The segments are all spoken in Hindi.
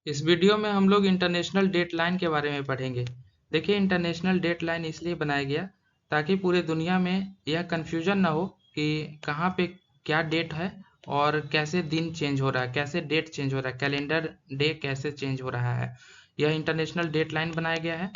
इस वीडियो में हम लोग इंटरनेशनल डेट लाइन के बारे में पढ़ेंगे। देखिए, इंटरनेशनल डेट लाइन इसलिए बनाया गया ताकि पूरे दुनिया में यह कन्फ्यूजन ना हो कि कहाँ पे क्या डेट है और कैसे दिन चेंज हो रहा है, कैसे डेट चेंज हो रहा है, कैलेंडर डे कैसे चेंज हो रहा है। यह इंटरनेशनल डेट लाइन बनाया गया है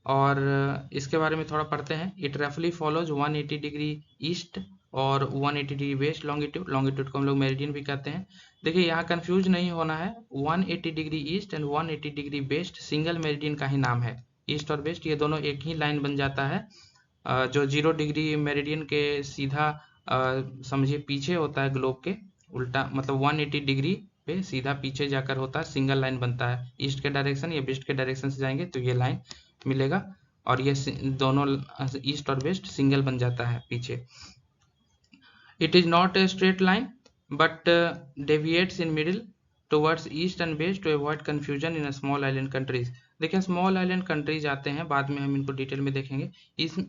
और इसके बारे में थोड़ा पढ़ते हैं। इट रफली फॉलोज 180 डिग्री ईस्ट और 180 डिग्री वेस्ट लॉन्गिट्यूड। लॉन्गिट्यूड को हम लोग मेरिडियन भी कहते हैं। देखिए, यहाँ कंफ्यूज नहीं होना है। 180 degree east and 180 degree west single meridian का ही नाम है। ईस्ट और वेस्ट ये दोनों एक ही लाइन बन जाता है। जो 0 डिग्री मेरिडियन के सीधा समझिए पीछे होता है ग्लोब के उल्टा, मतलब 180 डिग्री पे सीधा पीछे जाकर होता है, सिंगल लाइन बनता है। ईस्ट के डायरेक्शन या वेस्ट के डायरेक्शन से जाएंगे तो ये लाइन मिलेगा और ये दोनों ईस्ट और वेस्ट सिंगल बन जाता है पीछे। It is not a straight line but deviates in middle towards east and west to avoid confusion in small island countries. देखिए, स्मॉल आइलैंड कंट्रीज आते हैं, बाद में हम इनको डिटेल में देखेंगे।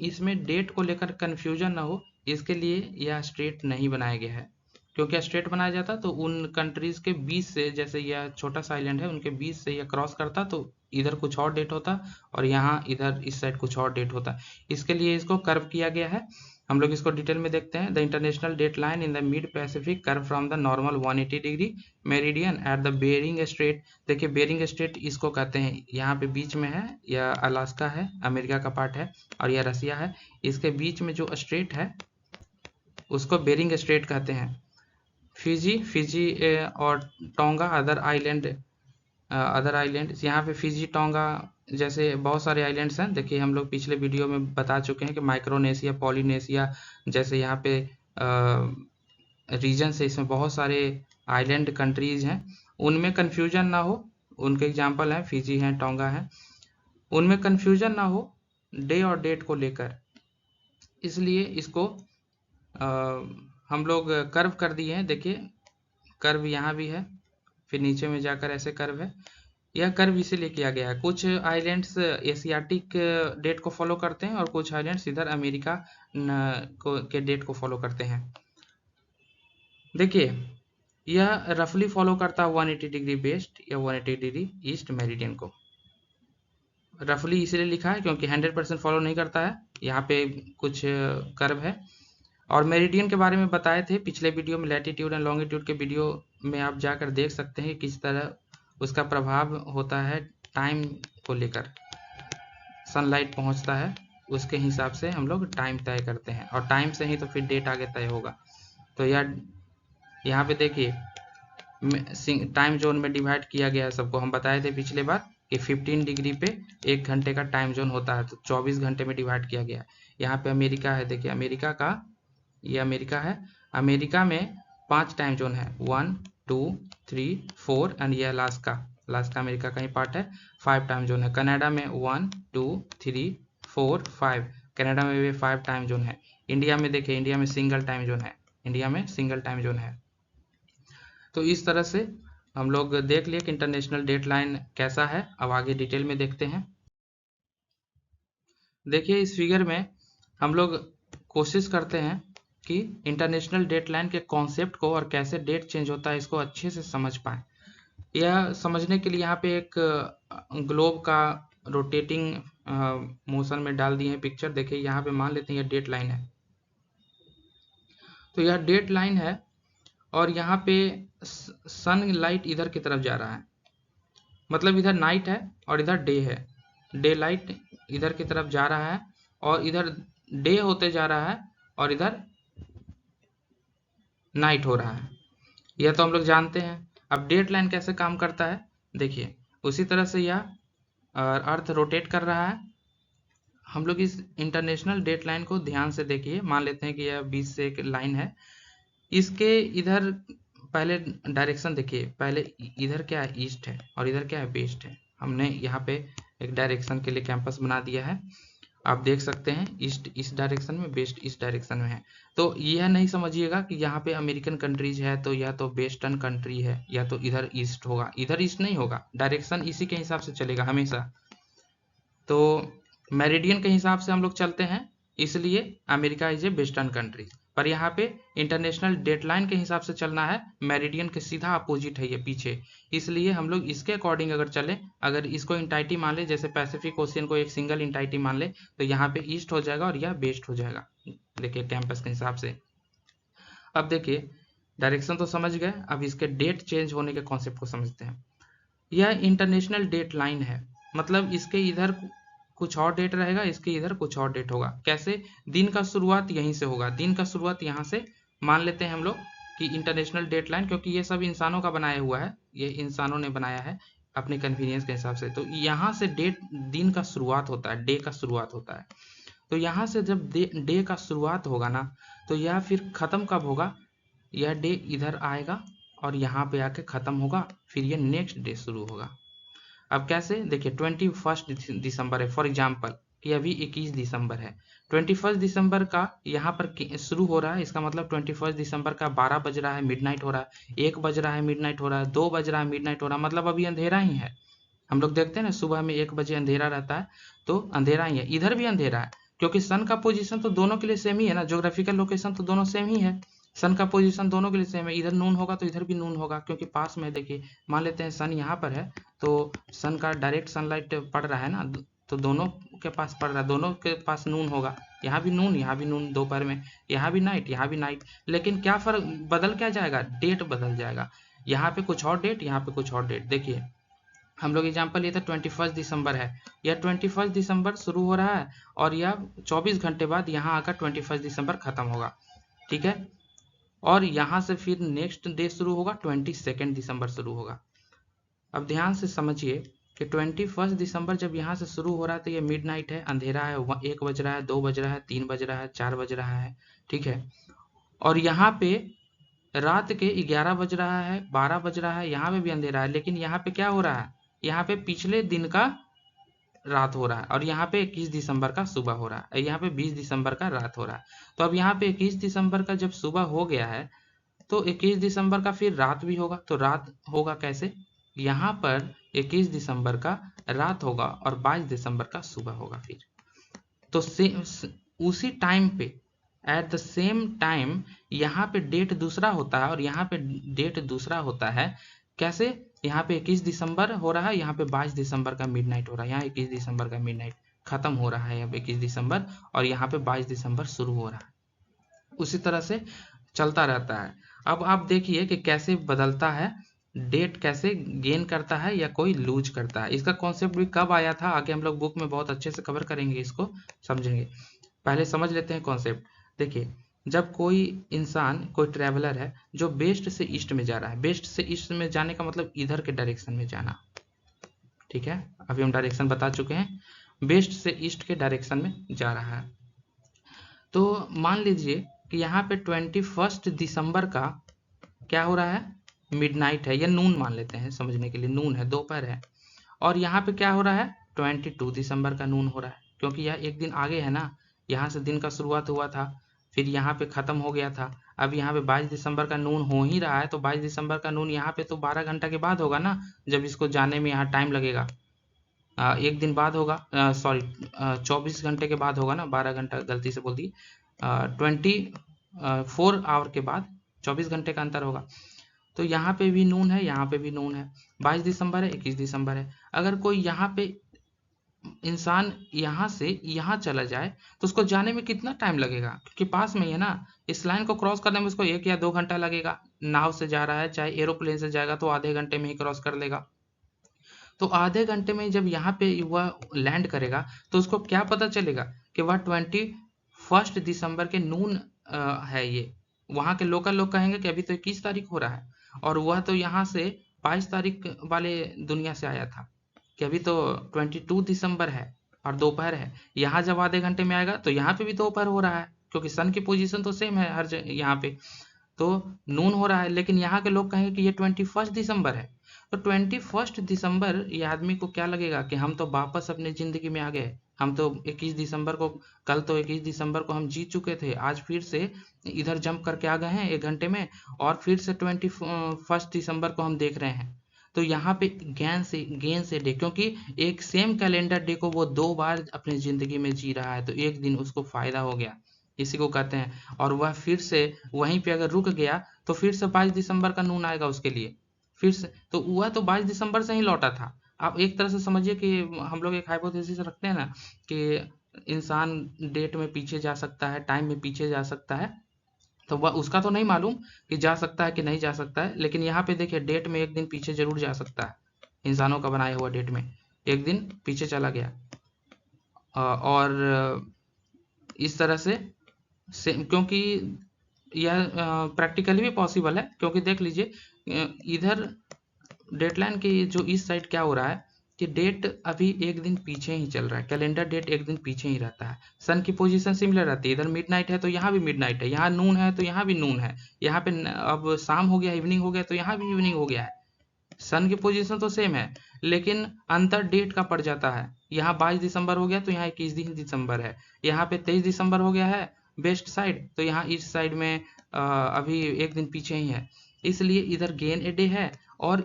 इसमें डेट को लेकर कंफ्यूजन ना हो, इसके लिए यह स्ट्रेट नहीं बनाया गया है। क्योंकि स्ट्रेट बनाया जाता तो उन कंट्रीज के बीच से, जैसे यह छोटा सा आइलैंड है, उनके बीच से यह क्रॉस करता तो इधर कुछ और डेट होता और यहाँ इधर इस साइड कुछ और डेट होता। इसके लिए इसको कर्व किया गया है। हम लोग इसको डिटेल में देखते हैं। The international date line in the mid Pacific curve from the normal 180 degree meridian at the Bering strait. देखिए, बेरिंग स्ट्रेट इसको कहते हैं, यहाँ पे बीच में है, यह अलास्का है, अमेरिका का पार्ट है, और यह रसिया है। इसके बीच में जो स्ट्रेट है उसको बेरिंग स्ट्रेट कहते हैं। फिजी और टोंगा अदर आइलैंड यहाँ पे फिजी, टोंगा जैसे बहुत सारे आइलैंड्स हैं। देखिए, हम लोग पिछले वीडियो में बता चुके हैं कि माइक्रोनेशिया, पॉलिनेशिया जैसे यहाँ पे रीजन है, इसमें बहुत सारे आइलैंड कंट्रीज हैं। उनमें कन्फ्यूजन ना हो, उनके एग्जाम्पल हैं फिजी हैं, टोंगा हैं, उनमें कन्फ्यूजन ना हो डे और डेट को लेकर, इसलिए इसको हम लोग कर्व कर दिए हैं। देखिए, कर्व यहाँ भी है, फिर नीचे में जाकर ऐसे कर्व है। यह कर्व इसीलिए किया गया है। कुछ आइलैंड्स एशियाटिक डेट को फॉलो करते हैं और कुछ आइलैंड्स इधर अमेरिका के डेट को फॉलो करते हैं। देखिए, यह रफली फॉलो करता है 180 डिग्री वेस्ट या 180 डिग्री ईस्ट मेरिडियन को। रफली इसलिए लिखा है क्योंकि 100% फॉलो नहीं करता है। यहाँ पे कुछ कर्व है। और मेरिडियन के बारे में बताए थे पिछले वीडियो में, लैटिट्यूड एंड लॉन्गिट्यूड के वीडियो में आप जाकर देख सकते हैं किस तरह उसका प्रभाव होता है टाइम को लेकर। सनलाइट पहुंचता है, उसके हिसाब से हम लोग टाइम तय करते हैं और टाइम से ही तो फिर डेट आगे तय होगा। तो यार यहाँ पे देखिए, टाइम जोन में डिवाइड किया गया है सबको। हम बताए थे पिछले बार कि 15 डिग्री पे 1 घंटे का टाइम जोन होता है, तो 24 घंटे में डिवाइड किया गया। यहाँ पे अमेरिका है, देखिए अमेरिका का, ये अमेरिका है। अमेरिका में 5 टाइम जोन है, 1 2 3 4 एंड ये अलास्का, अलास्का अमेरिका का ही पार्ट है। 5 टाइम जोन है। कनाडा में 1 2 3 4 5, कनाडा में भी 5 टाइम जोन है। इंडिया में देखिए, इंडिया में सिंगल टाइम जोन है, इंडिया में सिंगल टाइम जोन है। तो इस तरह से हम लोग देख लिए कि इंटरनेशनल डेट लाइन कैसा है। अब आगे डिटेल में देखते हैं। देखिए, इस फिगर में हम लोग कोशिश करते हैं कि इंटरनेशनल डेट लाइन के कॉन्सेप्ट को और कैसे डेट चेंज होता है इसको अच्छे से समझ पाएँ। यह समझने के लिए यहाँ पे एक ग्लोब का रोटेटिंग मोशन में डाल दिए हैं पिक्चर। देखिए, यहाँ पे मान लेते हैं यह डेट लाइन है, तो यह डेट लाइन है और यहाँ पे सन लाइट इधर की तरफ जा रहा है, मतलब इधर नाइट है और इधर डे है। डे लाइट इधर की तरफ जा रहा है और इधर डे होते जा रहा है और इधर नाइट हो रहा है। यह तो हम लोग जानते हैं। अब डेट लाइन कैसे काम करता है, देखिए उसी तरह से यह अर्थ रोटेट कर रहा है। हम लोग इस इंटरनेशनल डेट लाइन को ध्यान से देखिए। मान लेते हैं कि यह बीच से एक लाइन है, इसके इधर पहले डायरेक्शन देखिए, पहले इधर क्या है, ईस्ट है और इधर क्या है, वेस्ट है। हमने यहाँ पे एक डायरेक्शन के लिए कैंपस बना दिया है। आप देख सकते हैं ईस्ट इस डायरेक्शन में, वेस्ट इस डायरेक्शन में है। तो यह नहीं समझिएगा कि यहाँ पे अमेरिकन कंट्रीज है तो या तो वेस्टर्न कंट्री है या तो इधर ईस्ट होगा, इधर ईस्ट नहीं होगा। डायरेक्शन इसी के हिसाब से चलेगा हमेशा। तो मेरिडियन के हिसाब से हम लोग चलते हैं, इसलिए America is a western country. पर यहाँ पे इंटरनेशनल डेडलाइन के हिसाब से चलना है, मेरिडियन के सीधा अपोजिट है ये पीछे, इसलिए हम लोग इसके अकॉर्डिंग अगर चले, अगर इसको इंटाइटी मान ले, जैसे पैसिफिक ओशियन को एक सिंगल इंटाइटी मान ले, तो यहाँ पे ईस्ट हो जाएगा और यह वेस्ट हो जाएगा, देखिए कैंपस के हिसाब से। अब देखिए डायरेक्शन तो समझ गए, अब इसके डेट चेंज होने के कॉन्सेप्ट को समझते हैं। यह इंटरनेशनल डेट लाइन है, मतलब इसके इधर कुछ और डेट रहेगा, इसके इधर कुछ और डेट होगा। कैसे? दिन का शुरुआत यहीं से होगा, दिन का शुरुआत यहाँ से मान लेते हैं हम लोग कि इंटरनेशनल डेट लाइन, क्योंकि ये सब इंसानों का बनाया हुआ है, ये इंसानों ने बनाया है अपने कन्वीनियंस के हिसाब से। तो यहाँ से डेट दिन का शुरुआत होता है, डे का शुरुआत होता है। तो यहाँ से जब डे का शुरुआत होगा ना, तो यह फिर खत्म कब होगा? यह डे इधर आएगा और यहाँ पे आके खत्म होगा, फिर ये नेक्स्ट डे शुरू होगा। अब कैसे? देखिए 21 दिसंबर है फॉर एग्जाम्पल, कि अभी 21 दिसंबर है, 21 दिसंबर का यहाँ पर शुरू हो रहा है, इसका मतलब 21 दिसंबर का 12 बज रहा है, मिडनाइट हो रहा है, 1 बज रहा है, मिडनाइट हो रहा है, 2 बज रहा है, मिडनाइट हो रहा है, मतलब अभी अंधेरा ही है। हम लोग देखते हैं ना सुबह में 1 बजे अंधेरा रहता है, तो अंधेरा ही है, इधर भी अंधेरा है, क्योंकि सन का पोजीशन तो दोनों के लिए सेम ही है ना, ज्योग्राफिकल लोकेशन तो दोनों सेम ही है, सन का पोजीशन दोनों के लिए सेम है, इधर नून होगा तो इधर भी नून होगा, क्योंकि पास में देखिए मान लेते हैं सन यहाँ पर है, तो सन का डायरेक्ट सनलाइट पड़ रहा है ना, तो दोनों के पास पड़ रहा है, दोनों के पास नून होगा, यहाँ भी नून, यहाँ भी नून दोपहर में, यहाँ भी नाइट, यहाँ भी नाइट। लेकिन क्या फर्क बदल क्या जाएगा? डेट बदल जाएगा, यहाँ पे कुछ और डेट, यहाँ पे कुछ और डेट। देखिए हम लोग एग्जाम्पल लिए थे 21 दिसंबर है, यह 21 दिसंबर शुरू हो रहा है और यह 24 घंटे बाद यहाँ आकर 21 दिसंबर खत्म होगा, ठीक है। और यहाँ से फिर नेक्स्ट डे शुरू होगा, 22 दिसंबर शुरू होगा। अब ध्यान से समझिए कि 21 दिसंबर जब यहाँ से शुरू हो रहा है तो ये मिडनाइट है, अंधेरा है, 1 बज रहा है, 2 बज रहा है, 3 बज रहा है, 4 बज रहा है, ठीक है। और यहाँ पे रात के 11 बज रहा है, 12 बज रहा है, यहाँ पे भी अंधेरा है, लेकिन यहाँ पे क्या हो रहा है? यहाँ पे पिछले दिन का रात हो रहा है, और यहाँ पे 21 दिसंबर का सुबह हो रहा है, यहाँ पे 20 दिसंबर का रात हो रहा है। तो अब यहाँ पे 21 दिसंबर का जब सुबह हो गया है, तो 21 दिसंबर का फिर रात भी होगा, तो रात होगा कैसे? यहाँ पर 21 दिसंबर का रात होगा और 22 दिसंबर का सुबह होगा फिर। तो उसी टाइम पे एट द सेम टाइम यहाँ पे डेट दूसरा होता है और यहाँ पे डेट दूसरा होता है। कैसे? यहाँ पे 21 दिसंबर हो रहा है, यहाँ पे 22 दिसंबर का मिडनाइट हो रहा है, यहाँ 21 दिसंबर का मिडनाइट खत्म हो रहा है अब 21 दिसंबर, और यहाँ पे 22 दिसंबर शुरू हो रहा है। उसी तरह से चलता रहता है। अब आप देखिए कि कैसे बदलता है, डेट कैसे गेन करता है या कोई लूज करता है। इसका कॉन्सेप्ट भी कब आया था आगे हम लोग बुक में बहुत अच्छे से कवर करेंगे, इसको समझेंगे। पहले समझ लेते हैं कॉन्सेप्ट। देखिए जब कोई इंसान, कोई ट्रैवलर है जो वेस्ट से ईस्ट में जा रहा है, वेस्ट से ईस्ट में जाने का मतलब इधर के डायरेक्शन में जाना, ठीक है। अभी हम डायरेक्शन बता चुके हैं, वेस्ट से ईस्ट के डायरेक्शन में जा रहा है। तो मान लीजिए कि यहाँ पे 21 दिसंबर का क्या हो रहा है? मिडनाइट है, या नून मान लेते हैं समझने के लिए, नून है, दोपहर है। और यहाँ पे क्या हो रहा है? 22 दिसंबर का नून हो रहा है, क्योंकि यह एक दिन आगे है ना, यहाँ से दिन का शुरुआत हुआ था, फिर यहाँ पे खत्म हो गया था। अब यहाँ पे 22 दिसंबर का नून हो ही रहा है, तो 22 दिसंबर का नून यहाँ पे तो 12 घंटा के बाद होगा ना, जब इसको जाने में यहाँ टाइम लगेगा। एक दिन बाद होगा, सॉरी 24 घंटे के बाद होगा ना, 12 घंटा गलती से बोल दी, 24 आवर के बाद 24 घंटे का अंतर होगा। तो यहाँ पे भी नून है, यहाँ पे भी नून है, 22 दिसंबर है, 21 दिसंबर है। अगर कोई यहाँ पे इंसान यहाँ से यहाँ चला जाए तो उसको जाने में कितना टाइम लगेगा? क्योंकि पास में ही है ना, इस लाइन को क्रॉस करने में उसको 1 या 2 घंटा लगेगा। नाव से जा रहा है, चाहे एरोप्लेन से जाएगा तो आधे घंटे में ही क्रॉस कर लेगा। तो आधे घंटे में जब यहाँ पे वह लैंड करेगा तो उसको क्या पता चलेगा कि वह 21 दिसंबर के नून है ये। वहाँ के लोकल लोग कहेंगे कि अभी तो 21 तारीख हो रहा है, और वह तो यहाँ से 22 तारीख वाले दुनिया से आया था, कि अभी तो 22 दिसंबर है और दोपहर है। यहाँ जब आधे घंटे में आएगा तो यहाँ पे भी दोपहर हो रहा है, क्योंकि सन की पोजीशन तो सेम है हर यहाँ पे, तो नून हो रहा है। लेकिन यहाँ के लोग कहेंगे कि ये 21 दिसंबर है। तो 21 दिसंबर ये आदमी को क्या लगेगा कि हम तो वापस अपनी जिंदगी में आ गए, हम तो 21 दिसंबर को, कल तो 21 दिसंबर को हम जीत चुके थे, आज फिर से इधर जंप करके आ गए हैं 1 घंटे में, और फिर से 21 दिसंबर को हम देख रहे हैं। तो यहाँ पे गेन से डे, क्योंकि एक सेम कैलेंडर डे को वो 2 बार अपनी जिंदगी में जी रहा है, तो एक दिन उसको फायदा हो गया। इसी को कहते हैं। और वह फिर से वहीं पे अगर रुक गया तो फिर से 22 दिसंबर का नून आएगा उसके लिए, फिर से। तो वह तो 22 दिसंबर से ही लौटा था। आप एक तरह से समझिए कि हम लोग एक हाइपोथेसिस रखते हैं ना कि इंसान डेट में पीछे जा सकता है, टाइम में पीछे जा सकता है, तो वह उसका तो नहीं मालूम कि जा सकता है कि नहीं जा सकता है, लेकिन यहाँ पे देखिए डेट में एक दिन पीछे जरूर जा सकता है। इंसानों का बनाया हुआ डेट में एक दिन पीछे चला गया। और इस तरह से क्योंकि यह प्रैक्टिकली भी पॉसिबल है, क्योंकि देख लीजिए इधर डेडलाइन के जो इस साइड क्या हो रहा है कि डेट अभी एक दिन पीछे ही चल रहा है, कैलेंडर डेट एक दिन पीछे ही रहता है। सन की पोजीशन सिमिलर रहती है, इधर मिडनाइट है तो यहाँ भी मिडनाइट है, यहाँ नून है तो यहाँ भी नून है, यहाँ पे अब शाम हो गया, इवनिंग हो गया तो यहाँ भी इवनिंग हो गया है। सन की पोजीशन तो सेम है, लेकिन अंतर डेट का पड़ जाता है। यहाँ 22 दिसंबर हो गया तो यहाँ 21 दिसंबर है, यहाँ पे 23 दिसंबर हो गया है वेस्ट साइड, तो यहाँ ईस्ट साइड में अभी एक दिन पीछे ही है, इसलिए इधर गेन ए डे है। और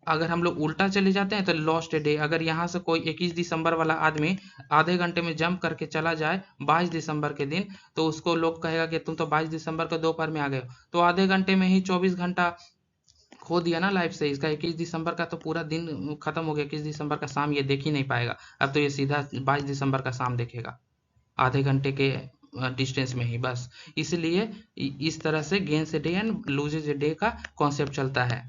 अगर हम लोग उल्टा चले जाते हैं तो लॉस्ट ए डे। अगर यहाँ से कोई 21 दिसंबर वाला आदमी आधे घंटे में जंप करके चला जाए 22 दिसंबर के दिन, तो उसको लोग कहेगा कि तुम तो 22 दिसंबर को दोपहर में आ गए हो, तो आधे घंटे में ही 24 घंटा खो दिया ना लाइफ से। इसका 21 दिसंबर का तो पूरा दिन खत्म हो गया, 21 दिसंबर का शाम ये देख ही नहीं पाएगा। अब तो ये सीधा 22 दिसंबर का शाम देखेगा, आधे घंटे के डिस्टेंस में ही बस। इसलिए इस तरह से gains a day and loses a day का कॉन्सेप्ट चलता है।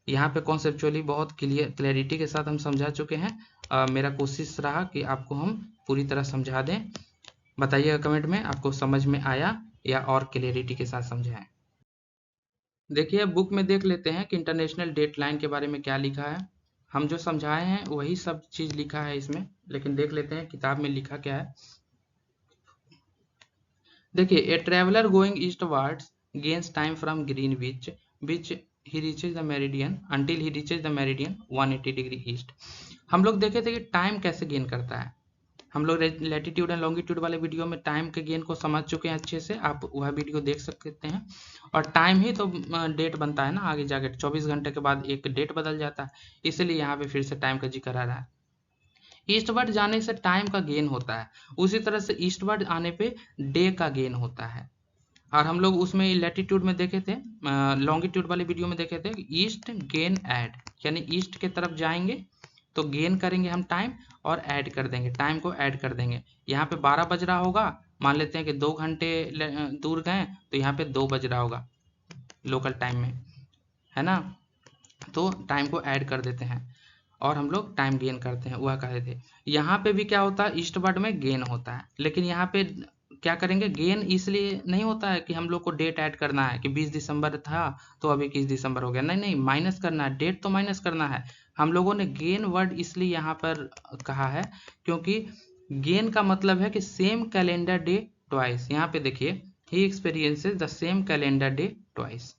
यहाँ पे कॉन्सेप्चुअली बहुत क्लैरिटी के साथ हम समझा चुके हैं। मेरा कोशिश रहा कि आपको हम पूरी तरह समझा दें। बताइएगा कमेंट में आपको समझ में आया या और क्लैरिटी के साथ समझाएं। देखिए बुक में देख लेते हैं कि इंटरनेशनल डेडलाइन के बारे में क्या लिखा है। हम जो समझाए हैं वही सब चीज़ लिखा है इसमें, लेकिन देख लेते हैं किताब में लिखा क्या है। देखिए a traveller going eastwards gains time from Greenwich which he reaches the meridian until he reaches the meridian 180 degree east. हम लोग देखे थे कि टाइम कैसे गेन करता है। हम लोग लैटिट्यूड एंड लॉन्गिट्यूड वाले वीडियो में टाइम के गेन को समझ चुके हैं अच्छे से, आप वह वीडियो देख सकते हैं। और टाइम ही तो डेट बनता है ना, आगे जाके 24 घंटे के बाद एक डेट बदल जाता है, इसलिए यहाँ पे फिर से टाइम का जिक्र आ रहा है। ईस्टवर्ड जाने से टाइम का गेन होता है, उसी तरह से ईस्टवर्ड आने पे डे का गेन होता है। और हम लोग उसमें लैटिट्यूड में देखे थे, लॉन्गिट्यूड वाले वीडियो में देखे थे, ईस्ट गेन ऐड, यानी ईस्ट के तरफ जाएंगे तो गेन करेंगे हम टाइम और ऐड कर देंगे, टाइम को ऐड कर देंगे। यहाँ पे 12 बज रहा होगा, मान लेते हैं कि 2 घंटे दूर गए तो यहाँ पे 2 बज रहा होगा लोकल टाइम में, है ना। तो टाइम को ऐड कर देते हैं और हम लोग टाइम गेन करते हैं, वह कहे थे। यहाँ पे भी क्या होता है, ईस्टवर्ड में गेन होता है, लेकिन यहाँ पे क्या करेंगे, गेन इसलिए नहीं होता है कि हम लोग को डेट ऐड करना है कि 20 दिसंबर था तो अब 21 दिसंबर हो गया, नहीं नहीं, माइनस करना है, डेट तो माइनस करना है। हम लोगों ने गेन वर्ड इसलिए यहाँ पर कहा है क्योंकि गेन का मतलब है कि सेम कैलेंडर डे ट्वाइस। यहाँ पे देखिए, he experiences the same calendar day twice,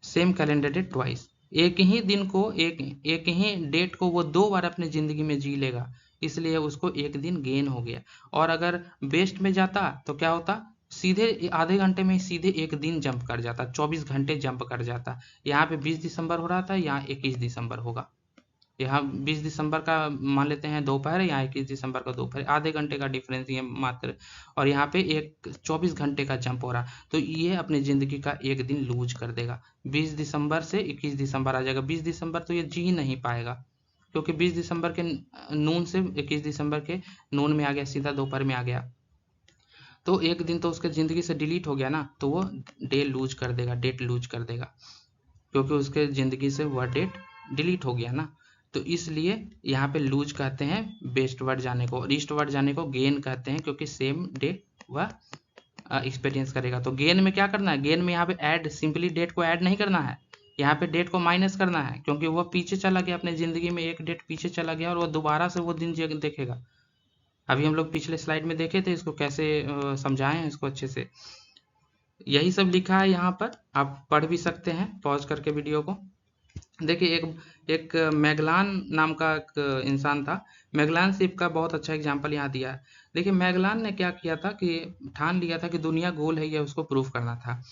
same calendar day twice, एक ही दिन को एक ही डेट को वो 2 बार अपनी जिंदगी में जी लेगा, इसलिए उसको एक दिन गेन हो गया। और अगर वेस्ट में जाता तो क्या होता, सीधे आधे घंटे में सीधे एक दिन जंप कर जाता, 24 घंटे जंप कर जाता। यहाँ पे 20 दिसंबर हो रहा था, यहाँ 21 दिसंबर होगा। यहाँ 20 दिसंबर का मान लेते हैं दोपहर है, यहाँ 21 दिसंबर का दोपहर, आधे घंटे का डिफरेंस ये मात्र। और यहाँ पे एक 24 घंटे का जंप हो रहा, तो ये अपनी ज़िंदगी का एक दिन लूज कर देगा। 20 दिसंबर से 21 दिसंबर आ जाएगा, 20 दिसंबर तो ये जी ही नहीं पाएगा, क्योंकि 20 दिसंबर के नून से 21 दिसंबर के नून में आ गया, सीधा दोपहर में आ गया, तो एक दिन तो उसके ज़िंदगी से डिलीट हो गया ना, तो वो डे लूज कर देगा, डेट लूज कर देगा, क्योंकि उसके ज़िंदगी से वह डेट डिलीट हो गया ना। तो इसलिए यहाँ पे लूज कहते हैं वेस्टवर्ड जाने को, और ईस्टवर्ड जाने को गेन कहते हैं, क्योंकि सेम डे वह एक्सपीरियंस करेगा। तो गेन में क्या करना है, गेन में यहाँ पे ऐड, सिंपली डेट को ऐड नहीं करना है, यहाँ पे डेट को माइनस करना है, क्योंकि वह पीछे चला गया अपने ज़िंदगी में, एक डेट पीछे चला गया और वह दोबारा से वो दिन देखेगा। अभी हम लोग पिछले स्लाइड में देखे थे इसको कैसे समझाए हैं इसको अच्छे से। यही सब लिखा है यहाँ पर, आप पढ़ भी सकते हैं पॉज करके वीडियो को। देखिए एक मैगलान नाम का एक इंसान था, मैगलान शिप का बहुत अच्छा एग्जाम्पल यहाँ दिया है। देखिए मैगलान ने क्या किया था कि ठान लिया था कि दुनिया गोल है, यह उसको प्रूफ करना था।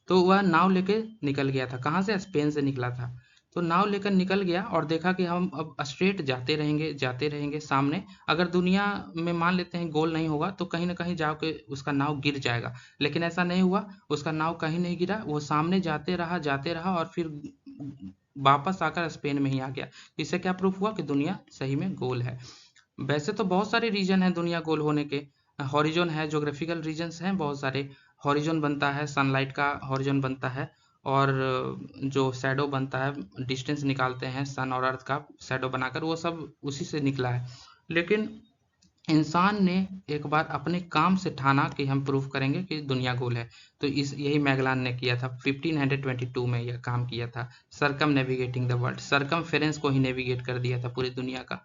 तो वह नाव लेके निकल गया था, कहाँ से, स्पेन से निकला था। तो नाव लेकर निकल गया और देखा कि हम अब स्ट्रेट जाते रहेंगे सामने। अगर दुनिया में मान लेते हैं गोल नहीं होगा तो कहीं ना कहीं जाके उसका नाव गिर जाएगा, लेकिन ऐसा नहीं हुआ। उसका नाव कहीं नहीं गिरा, वो सामने जाते रहा और फिर वापस आकर स्पेन में ही आ गया। इससे क्या प्रूफ हुआ कि दुनिया सही में गोल है। वैसे तो बहुत सारे रीजन हैं दुनिया गोल होने के। हॉरिजॉन है, ज्योग्राफिकल रीजन्स हैं बहुत सारे। हॉरिजॉन बनता है, सनलाइट का हॉरिजॉन बनता है, और जो शैडो बनता है, डिस्टेंस निकालते हैं सन और अर्थ का शैडो बनाकर, वो सब उसी से निकला है। लेकिन इंसान ने एक बार अपने काम से ठाना कि हम प्रूफ करेंगे कि दुनिया गोल है। तो यही मैगलान ने किया था, 1522 में यह काम किया था। सरकम नेविगेटिंग द वर्ल्ड, सरकमफेरेंस को ही नेविगेट कर दिया था पूरी दुनिया का।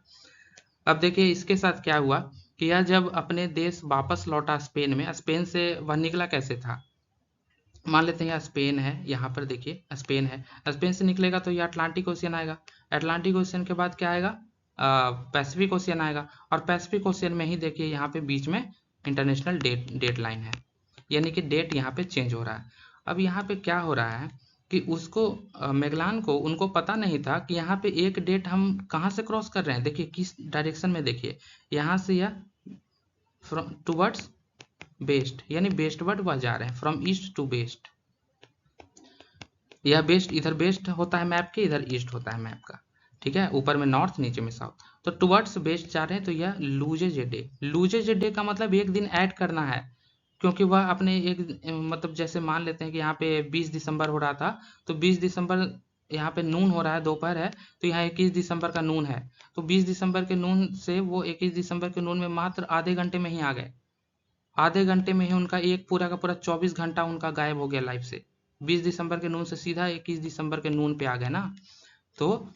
अब देखिए इसके साथ क्या हुआ कि यह जब अपने देश वापस लौटा स्पेन में, स्पेन से वह निकला कैसे था। मान लेते हैं यह स्पेन है, यहाँ पर देखिए स्पेन है। स्पेन से निकलेगा तो यह अटलांटिक ओशियन आएगा। अटलांटिक ओशियन के बाद क्या आएगा, पैसिफिक ओशियन आएगा। और पैसिफिक ओशियन में ही देखिए यहाँ पे बीच में इंटरनेशनल डेट लाइन है, यानी कि डेट यहाँ पे चेंज हो रहा है। अब यहाँ पे क्या हो रहा है कि उसको मैगलान को उनको पता नहीं था कि यहाँ पे एक डेट हम कहाँ से क्रॉस कर रहे हैं। देखिए किस डायरेक्शन में, देखिए यहाँ से यह टूवर्ड्स वेस्ट, यानी वेस्टवर्ड वह जा रहे हैं, फ्रॉम ईस्ट टू वेस्ट। यह वेस्ट, इधर वेस्ट होता है मैप के, इधर ईस्ट होता है मैप का, ठीक है। ऊपर में नॉर्थ, नीचे में साउथ। तो टुवर्ड्स वेस्ट जा रहे हैं, तो यह लूजे डे। लूजे डे का मतलब एक दिन ऐड करना है, क्योंकि वह अपने एक मतलब जैसे मान लेते हैं कि यहाँ पे 20 दिसंबर हो रहा था, तो 20 दिसंबर यहाँ पे नून हो रहा है, दोपहर है, तो यहाँ 21 दिसंबर का नून है। तो 20 दिसंबर के नून से वो 21 दिसंबर के नून में मात्र आधे घंटे में ही आ गए। आधे घंटे में ही उनका एक पूरा का पूरा 24 घंटा उनका गायब हो गया लाइफ से। 20 दिसंबर के नून से सीधा 21 दिसंबर के नून पे आ गए ना, तो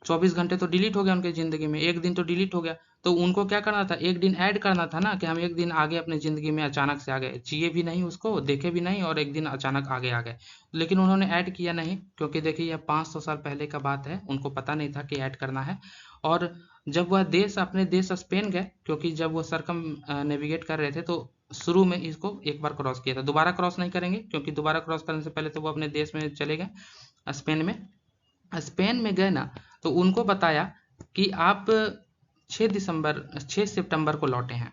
24 घंटे तो डिलीट हो गया उनके ज़िंदगी में, एक दिन तो डिलीट हो गया। तो उनको क्या करना था, एक दिन ऐड करना था ना, कि हम एक दिन आगे अपने ज़िंदगी में अचानक से आ गए, जिए भी नहीं उसको, देखे भी नहीं, और एक दिन अचानक आगे आ गए। लेकिन उन्होंने ऐड किया नहीं, क्योंकि देखिए यह 500 साल पहले का बात है, उनको पता नहीं था कि ऐड करना है। और जब वह देश अपने देश स्पेन गए, क्योंकि जब वो सरकम नेविगेट कर रहे थे, तो शुरू में इसको एक बार क्रॉस किया था, दोबारा क्रॉस नहीं करेंगे, क्योंकि दोबारा क्रॉस करने से पहले तो वो अपने देश में चले गए, स्पेन में। स्पेन में गए ना, तो उनको बताया कि आप 6 सितंबर को लौटे हैं।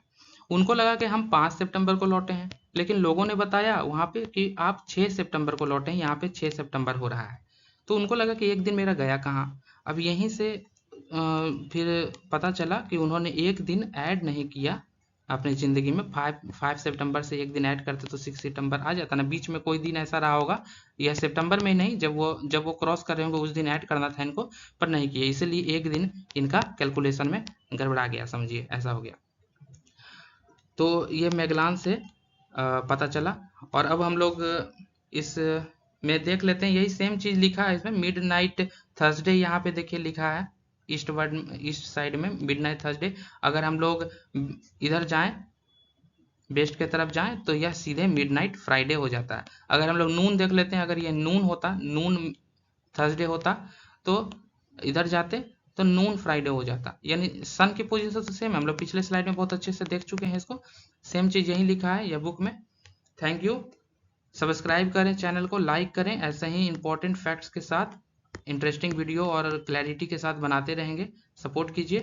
उनको लगा कि हम 5 सितंबर को लौटे हैं, लेकिन लोगों ने बताया वहाँ पे कि आप 6 सितंबर को लौटे हैं, यहाँ पे 6 सितंबर हो रहा है। तो उनको लगा कि एक दिन मेरा गया कहाँ। अब यहीं से फिर पता चला कि उन्होंने एक दिन ऐड नहीं किया अपनी ज़िंदगी में। 5 सितंबर से एक दिन ऐड करते तो 6 सितंबर आ जाता ना। बीच में कोई दिन ऐसा रहा होगा, यह सितंबर में नहीं, जब वो क्रॉस कर रहे होंगे उस दिन ऐड करना था इनको, पर नहीं किया, इसलिए एक दिन इनका कैलकुलेशन में गड़बड़ा गया, समझिए ऐसा हो गया। तो ये मैगलान से पता चला। और अब हम लोग इस में देख लेते हैं, यही सेम चीज़ लिखा है इसमें, मिडनाइट थर्सडे यहाँ पे देखिए लिखा है, ईस्ट साइड में मिडनाइट थर्सडे। अगर हम लोग इधर जाएं, वेस्ट के तरफ जाएं, तो यह सीधे मिडनाइट फ्राइडे हो जाता है। अगर हम लोग नून देख लेते हैं, अगर ये नून होता, नून थर्सडे होता, तो इधर जाते तो नून फ्राइडे हो जाता। यानी सन की पोजीशन तो सेम है, हम लोग पिछले स्लाइड में बहुत अच्छे से देख चुके हैं इसको। सेम चीज़ यही लिखा है यह बुक में। Thank you. सब्सक्राइब करें चैनल को, लाइक करें, ऐसे ही इंपॉर्टेंट फैक्ट्स के साथ इंटरेस्टिंग वीडियो और क्लैरिटी के साथ बनाते रहेंगे, सपोर्ट कीजिए।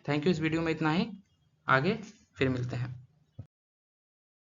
Thank you. इस वीडियो में इतना ही, आगे फिर मिलते हैं।